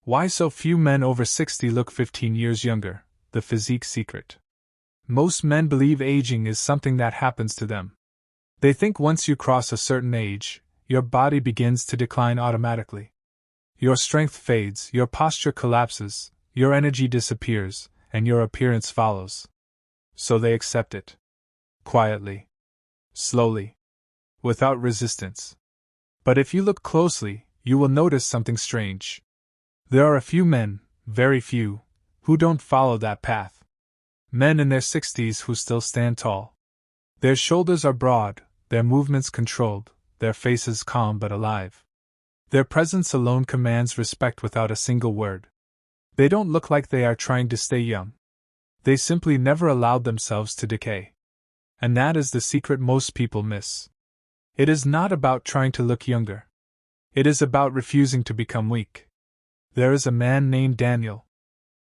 Why so few men over 60 look 15 years younger? The physique secret. Most men believe aging is something that happens to them. They think once you cross a certain age, your body begins to decline automatically. Your strength fades, your posture collapses, your energy disappears, and your appearance follows. So they accept it. Quietly. Slowly. Without resistance. But if you look closely, you will notice something strange. There are a few men, very few, who don't follow that path. Men in their 60s who still stand tall. Their shoulders are broad, their movements controlled, their faces calm but alive. Their presence alone commands respect without a single word. They don't look like they are trying to stay young. They simply never allowed themselves to decay. And that is the secret most people miss. It is not about trying to look younger. It is about refusing to become weak. There is a man named Daniel.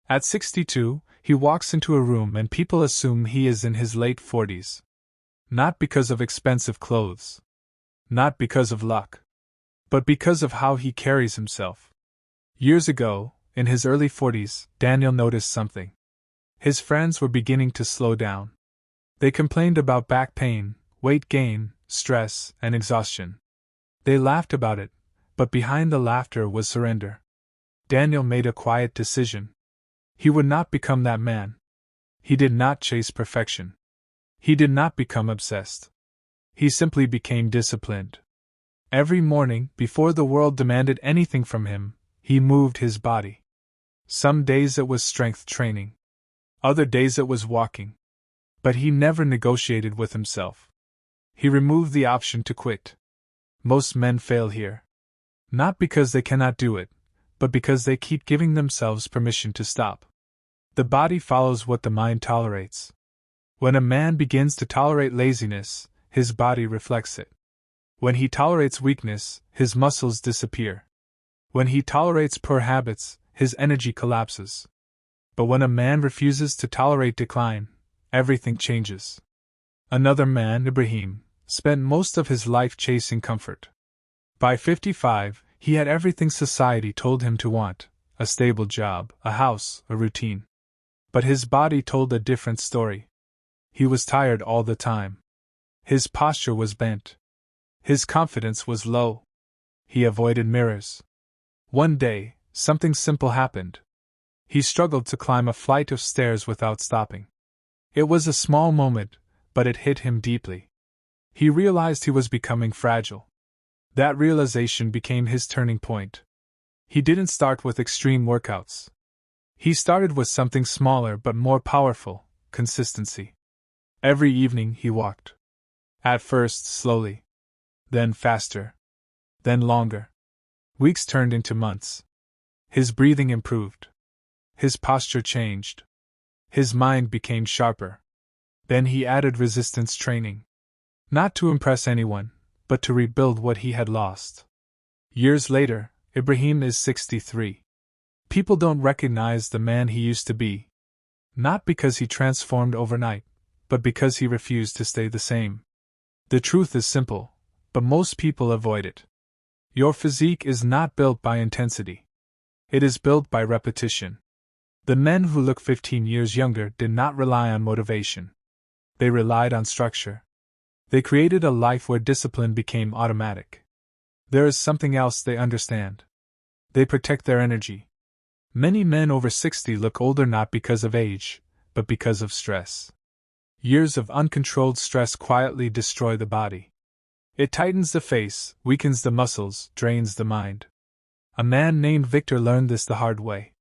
At 62, he walks into a room and people assume he is in his late 40s. Not because of expensive clothes. Not because of luck. But because of how he carries himself. Years ago, in his early 40s, Daniel noticed something. His friends were beginning to slow down. They complained about back pain, weight gain, stress, and exhaustion. They laughed about it, but behind the laughter was surrender. Daniel made a quiet decision. He would not become that man. He did not chase perfection. He did not become obsessed. He simply became disciplined. Every morning, before the world demanded anything from him, he moved his body. Some days it was strength training. Other days it was walking. But he never negotiated with himself. He removed the option to quit. Most men fail here. Not because they cannot do it, but because they keep giving themselves permission to stop. The body follows what the mind tolerates. When a man begins to tolerate laziness, his body reflects it. When he tolerates weakness, his muscles disappear. When he tolerates poor habits, his energy collapses. But when a man refuses to tolerate decline, everything changes. Another man, Ibrahim, spent most of his life chasing comfort. By 55, he had everything society told him to want: a stable job, a house, a routine. But his body told a different story. He was tired all the time. His posture was bent. His confidence was low. He avoided mirrors. One day, something simple happened. He struggled to climb a flight of stairs without stopping. It was a small moment, but it hit him deeply. He realized he was becoming fragile. That realization became his turning point. He didn't start with extreme workouts. He started with something smaller but more powerful: consistency. Every evening he walked. At first slowly. Then faster. Then longer. Weeks turned into months. His breathing improved. His posture changed. His mind became sharper. Then he added resistance training. Not to impress anyone, but to rebuild what he had lost. Years later, Ibrahim is 63. People don't recognize the man he used to be. Not because he transformed overnight, but because he refused to stay the same. The truth is simple, but most people avoid it. Your physique is not built by intensity. It is built by repetition. The men who look 15 years younger did not rely on motivation. They relied on structure. They created a life where discipline became automatic. There is something else they understand. They protect their energy. Many men over 60 look older not because of age, but because of stress. Years of uncontrolled stress quietly destroy the body. It tightens the face, weakens the muscles, drains the mind. A man named Victor learned this the hard way.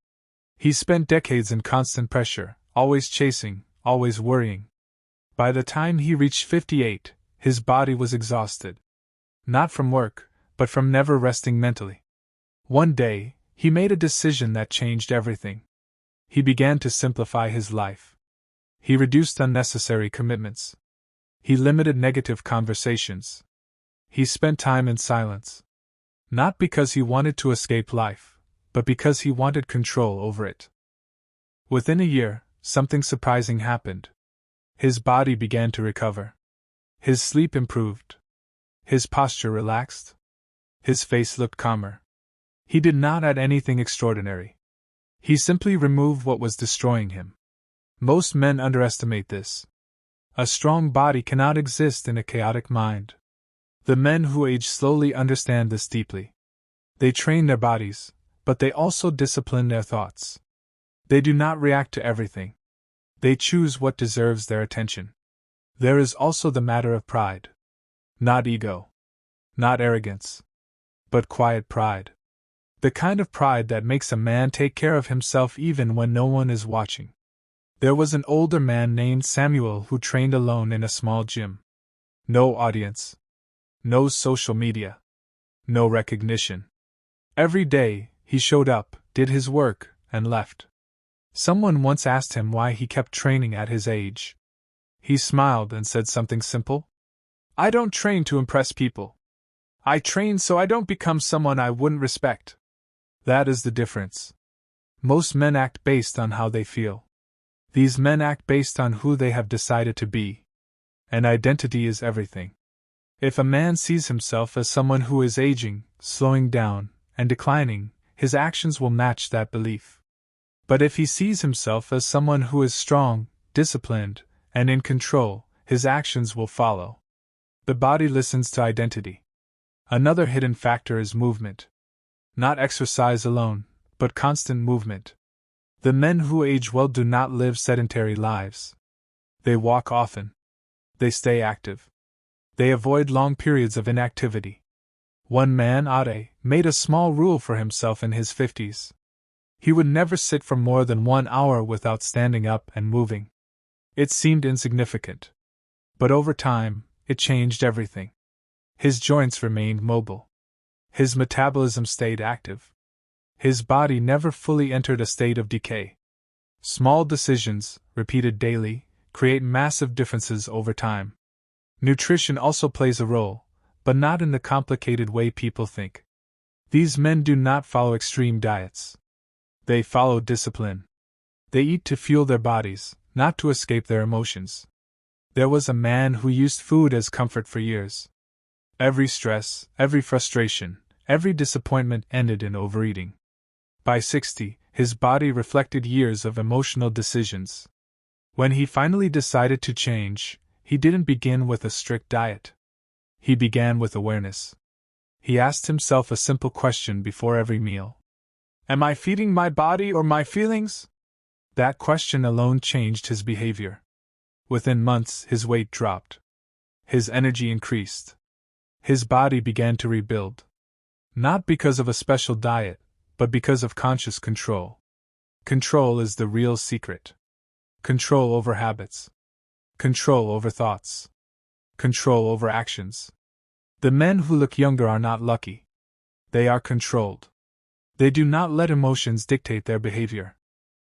He spent decades in constant pressure, always chasing, always worrying. By the time he reached 58, his body was exhausted. Not from work, but from never resting mentally. One day, he made a decision that changed everything. He began to simplify his life. He reduced unnecessary commitments. He limited negative conversations. He spent time in silence. Not because he wanted to escape life, but because he wanted control over it. Within a year, something surprising happened. His body began to recover. His sleep improved. His posture relaxed. His face looked calmer. He did not add anything extraordinary. He simply removed what was destroying him. Most men underestimate this. A strong body cannot exist in a chaotic mind. The men who age slowly understand this deeply. They train their bodies, but they also discipline their thoughts. They do not react to everything. They choose what deserves their attention. There is also the matter of pride. Not ego. Not arrogance. But quiet pride. The kind of pride that makes a man take care of himself even when no one is watching. There was an older man named Samuel who trained alone in a small gym. No audience. No social media. No recognition. Every day, he showed up, did his work, and left. Someone once asked him why he kept training at his age. He smiled and said something simple. I don't train to impress people. I train so I don't become someone I wouldn't respect. That is the difference. Most men act based on how they feel. These men act based on who they have decided to be. And identity is everything. If a man sees himself as someone who is aging, slowing down, and declining, his actions will match that belief. But if he sees himself as someone who is strong, disciplined, and in control, his actions will follow. The body listens to identity. Another hidden factor is movement. Not exercise alone, but constant movement. The men who age well do not live sedentary lives. They walk often. They stay active. They avoid long periods of inactivity. One man, Ade, made a small rule for himself in his 50s. He would never sit for more than 1 hour without standing up and moving. It seemed insignificant. But over time, it changed everything. His joints remained mobile. His metabolism stayed active. His body never fully entered a state of decay. Small decisions, repeated daily, create massive differences over time. Nutrition also plays a role, but not in the complicated way people think. These men do not follow extreme diets. They follow discipline. They eat to fuel their bodies, not to escape their emotions. There was a man who used food as comfort for years. Every stress, every frustration, every disappointment ended in overeating. By 60, his body reflected years of emotional decisions. When he finally decided to change, he didn't begin with a strict diet. He began with awareness. He asked himself a simple question before every meal. Am I feeding my body or my feelings? That question alone changed his behavior. Within months, his weight dropped. His energy increased. His body began to rebuild. Not because of a special diet, but because of conscious control. Control is the real secret. Control over habits. Control over thoughts. Control over actions. The men who look younger are not lucky. They are controlled. They do not let emotions dictate their behavior.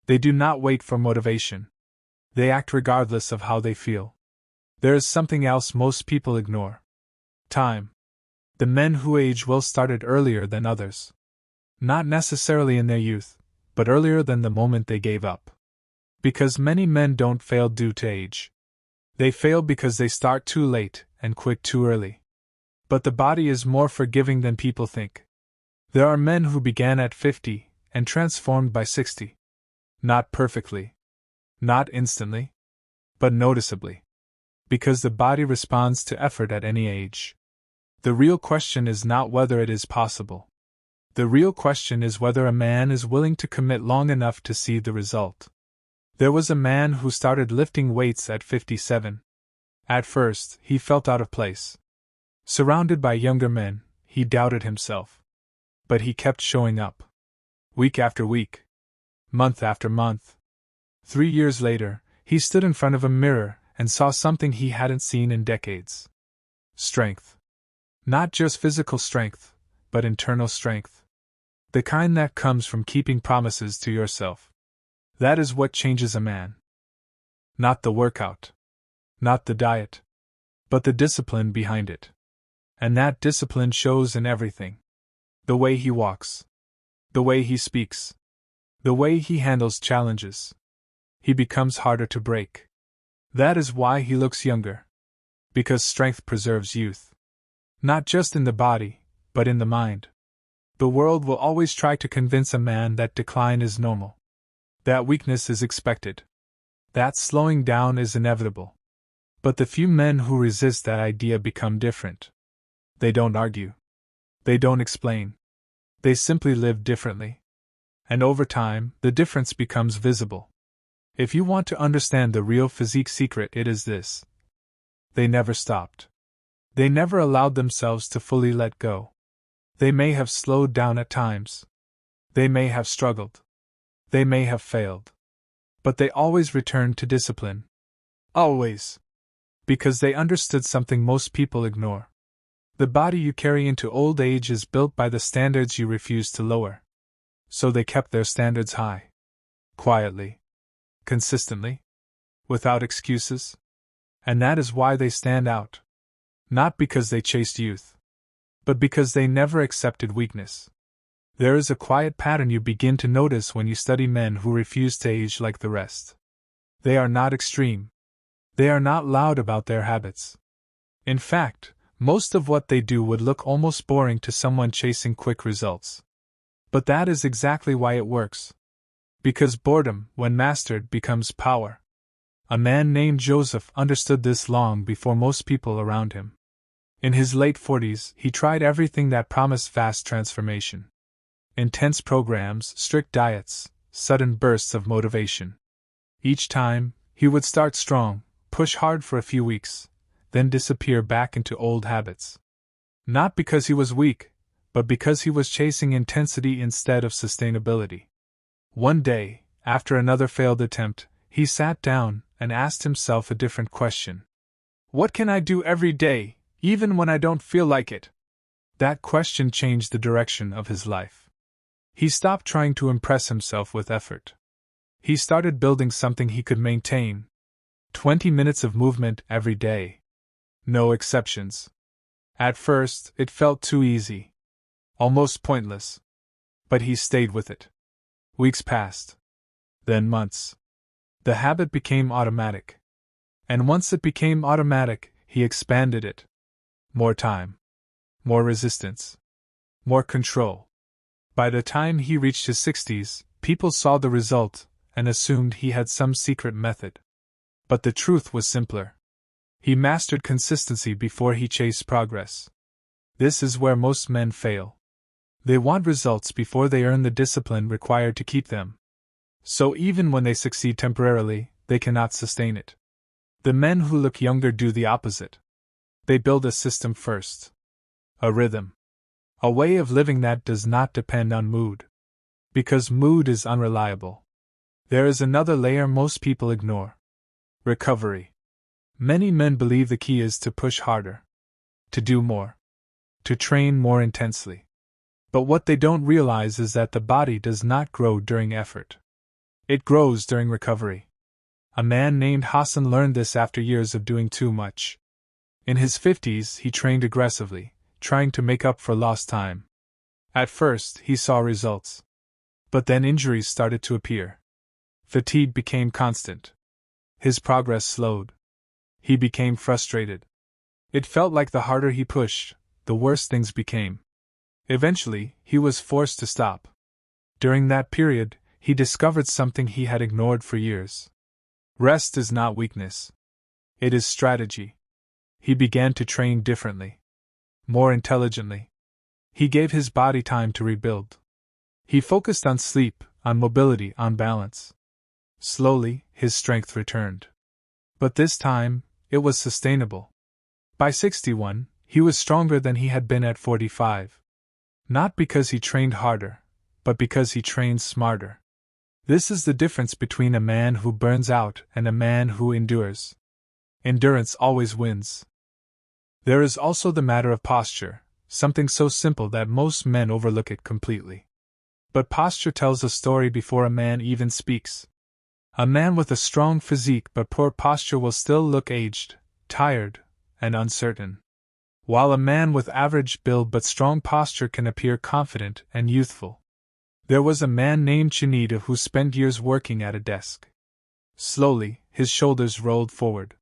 They do not wait for motivation. They act regardless of how they feel. There is something else most people ignore. Time. The men who age well started earlier than others. Not necessarily in their youth, but earlier than the moment they gave up. Because many men don't fail due to age. They fail because they start too late and quit too early. But the body is more forgiving than people think. There are men who began at 50 and transformed by 60. Not perfectly. Not instantly. But noticeably. Because the body responds to effort at any age. The real question is not whether it is possible. The real question is whether a man is willing to commit long enough to see the result. There was a man who started lifting weights at 57. At first, he felt out of place. Surrounded by younger men, he doubted himself. But he kept showing up. Week after week. Month after month. 3 years later, he stood in front of a mirror and saw something he hadn't seen in decades. Strength. Not just physical strength, but internal strength. The kind that comes from keeping promises to yourself. That is what changes a man. Not the workout. Not the diet. But the discipline behind it. And that discipline shows in everything. The way he walks. The way he speaks. The way he handles challenges. He becomes harder to break. That is why he looks younger. Because strength preserves youth. Not just in the body, but in the mind. The world will always try to convince a man that decline is normal, that weakness is expected, that slowing down is inevitable. But the few men who resist that idea become different. They don't argue. They don't explain. They simply live differently. And over time, the difference becomes visible. If you want to understand the real physique secret, it is this: they never stopped. They never allowed themselves to fully let go. They may have slowed down at times. They may have struggled. They may have failed. But they always returned to discipline. Always. Because they understood something most people ignore. The body you carry into old age is built by the standards you refuse to lower. So they kept their standards high. Quietly. Consistently. Without excuses. And that is why they stand out. Not because they chased youth, but because they never accepted weakness. There is a quiet pattern you begin to notice when you study men who refuse to age like the rest. They are not extreme. They are not loud about their habits. In fact, most of what they do would look almost boring to someone chasing quick results. But that is exactly why it works. Because boredom, when mastered, becomes power. A man named Joseph understood this long before most people around him. In his late 40s, he tried everything that promised fast transformation. Intense programs, strict diets, sudden bursts of motivation. Each time, he would start strong, push hard for a few weeks, then disappear back into old habits. Not because he was weak, but because he was chasing intensity instead of sustainability. One day, after another failed attempt, he sat down and asked himself a different question. What can I do every day, even when I don't feel like it? That question changed the direction of his life. He stopped trying to impress himself with effort. He started building something he could maintain. 20 minutes of movement every day. No exceptions. At first, it felt too easy. Almost pointless. But he stayed with it. Weeks passed. Then months. The habit became automatic. And once it became automatic, he expanded it. More time. More resistance. More control. By the time he reached his 60s, people saw the result and assumed he had some secret method. But the truth was simpler. He mastered consistency before he chased progress. This is where most men fail. They want results before they earn the discipline required to keep them. So even when they succeed temporarily, they cannot sustain it. The men who look younger do the opposite. They build a system first. A rhythm. A way of living that does not depend on mood. Because mood is unreliable. There is another layer most people ignore. Recovery. Many men believe the key is to push harder. To do more. To train more intensely. But what they don't realize is that the body does not grow during effort. It grows during recovery. A man named Hassan learned this after years of doing too much. In his 50s, he trained aggressively, trying to make up for lost time. At first, he saw results. But then injuries started to appear. Fatigue became constant. His progress slowed. He became frustrated. It felt like the harder he pushed, the worse things became. Eventually, he was forced to stop. During that period, he discovered something he had ignored for years. Rest is not weakness. It is strategy. He began to train differently. More intelligently. He gave his body time to rebuild. He focused on sleep, on mobility, on balance. Slowly, his strength returned. But this time, it was sustainable. By 61, he was stronger than he had been at 45. Not because he trained harder, but because he trained smarter. This is the difference between a man who burns out and a man who endures. Endurance always wins. There is also the matter of posture, something so simple that most men overlook it completely. But posture tells a story before a man even speaks. A man with a strong physique but poor posture will still look aged, tired, and uncertain. While a man with average build but strong posture can appear confident and youthful. There was a man named Chinita who spent years working at a desk. Slowly, his shoulders rolled forward.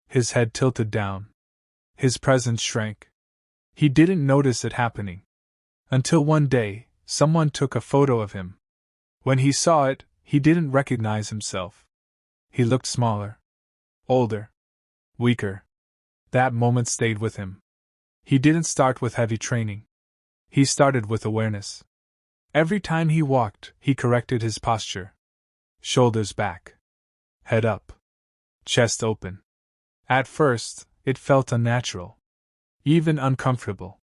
His head tilted down. His presence shrank. He didn't notice it happening. Until one day, someone took a photo of him. When he saw it, he didn't recognize himself. He looked smaller, older, weaker. That moment stayed with him. He didn't start with heavy training. He started with awareness. Every time he walked, he corrected his posture. Shoulders back. Head up. Chest open. At first, it felt unnatural. Even uncomfortable.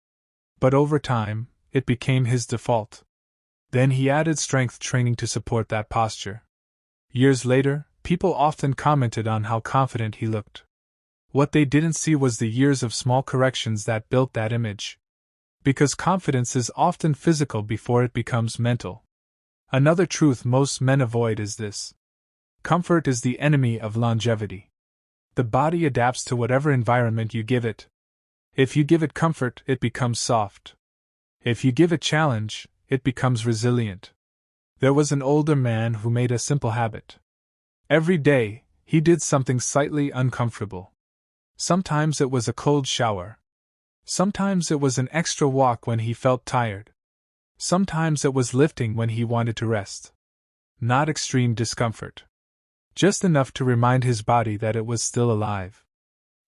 But over time, it became his default. Then he added strength training to support that posture. Years later, people often commented on how confident he looked. What they didn't see was the years of small corrections that built that image. Because confidence is often physical before it becomes mental. Another truth most men avoid is this. Comfort is the enemy of longevity. The body adapts to whatever environment you give it. If you give it comfort, it becomes soft. If you give it challenge, it becomes resilient. There was an older man who made a simple habit. Every day, he did something slightly uncomfortable. Sometimes it was a cold shower. Sometimes it was an extra walk when he felt tired. Sometimes it was lifting when he wanted to rest. Not extreme discomfort. Just enough to remind his body that it was still alive.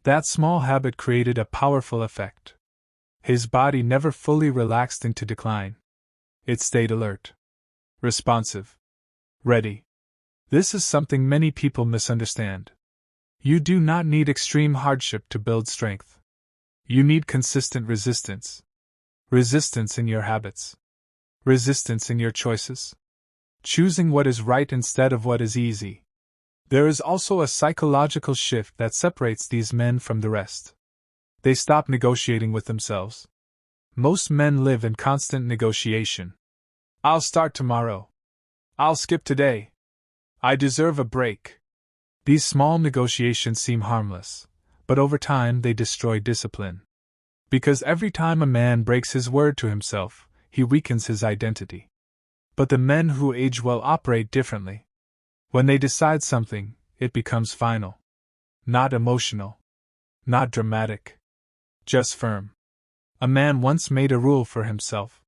That small habit created a powerful effect. His body never fully relaxed into decline. It stayed alert, responsive, ready. This is something many people misunderstand. You do not need extreme hardship to build strength. You need consistent resistance. Resistance in your habits. Resistance in your choices. Choosing what is right instead of what is easy. There is also a psychological shift that separates these men from the rest. They stop negotiating with themselves. Most men live in constant negotiation. I'll start tomorrow. I'll skip today. I deserve a break. These small negotiations seem harmless, but over time they destroy discipline. Because every time a man breaks his word to himself, he weakens his identity. But the men who age well operate differently. When they decide something, it becomes final. Not emotional. Not dramatic. Just firm. A man once made a rule for himself.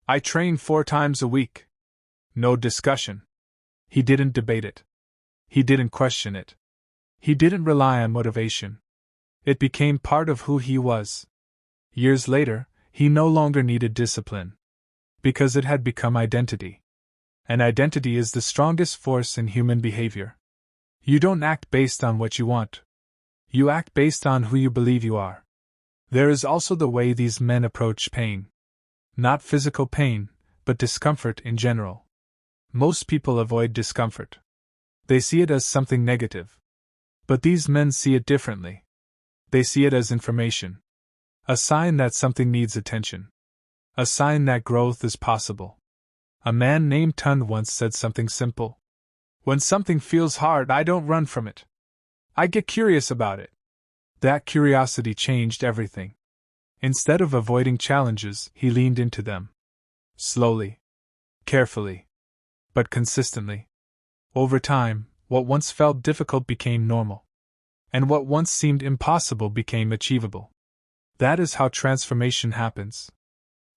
I train 4 times a week. No discussion. He didn't debate it. He didn't question it. He didn't rely on motivation. It became part of who he was. Years later, he no longer needed discipline. Because it had become identity. And identity is the strongest force in human behavior. You don't act based on what you want. You act based on who you believe you are. There is also the way these men approach pain. Not physical pain, but discomfort in general. Most people avoid discomfort. They see it as something negative. But these men see it differently. They see it as information. A sign that something needs attention. A sign that growth is possible. A man named Tun once said something simple. When something feels hard, I don't run from it. I get curious about it. That curiosity changed everything. Instead of avoiding challenges, he leaned into them. Slowly. Carefully. But consistently. Over time, what once felt difficult became normal. And what once seemed impossible became achievable. That is how transformation happens.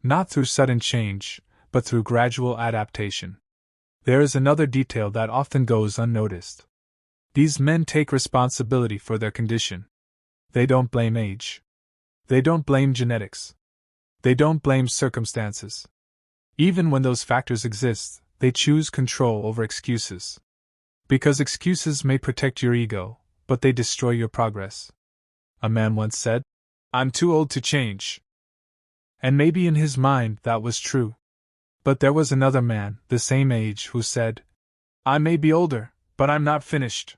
Not through sudden change, but through gradual adaptation. There is another detail that often goes unnoticed. These men take responsibility for their condition. They don't blame age. They don't blame genetics. They don't blame circumstances. Even when those factors exist, they choose control over excuses. Because excuses may protect your ego, but they destroy your progress. A man once said, I'm too old to change. And maybe in his mind that was true. But there was another man, the same age, who said, I may be older, but I'm not finished.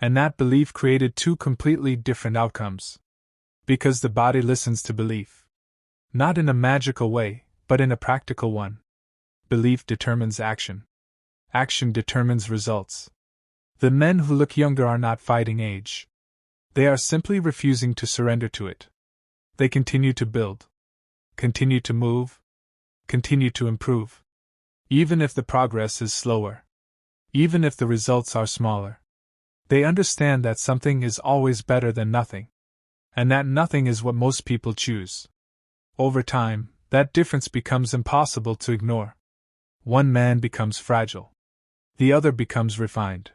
And that belief created 2 completely different outcomes. Because the body listens to belief. Not in a magical way, but in a practical one. Belief determines action. Action determines results. The men who look younger are not fighting age. They are simply refusing to surrender to it. They continue to build. Continue to move. Continue to improve. Even if the progress is slower. Even if the results are smaller. They understand that something is always better than nothing. And that nothing is what most people choose. Over time, That difference becomes impossible to ignore. One man becomes fragile. The other becomes refined.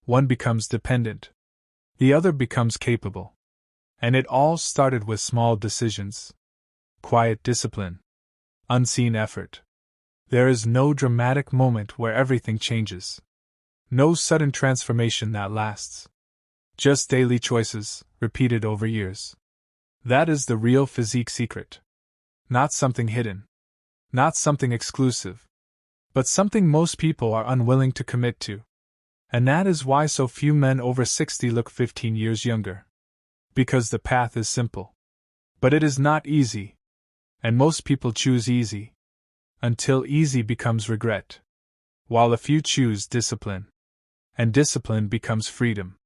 One becomes dependent. The other becomes capable. And it all started with small decisions. Quiet discipline. Unseen effort. There is no dramatic moment where everything changes. No sudden transformation that lasts. Just daily choices, repeated over years. That is the real physique secret. Not something hidden. Not something exclusive. But something most people are unwilling to commit to. And that is why so few men over 60 look 15 years younger. Because the path is simple. But it is not easy. And most people choose easy. Until easy becomes regret. While a few choose discipline. And discipline becomes freedom.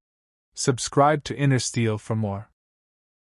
Subscribe to Inner Steel for more.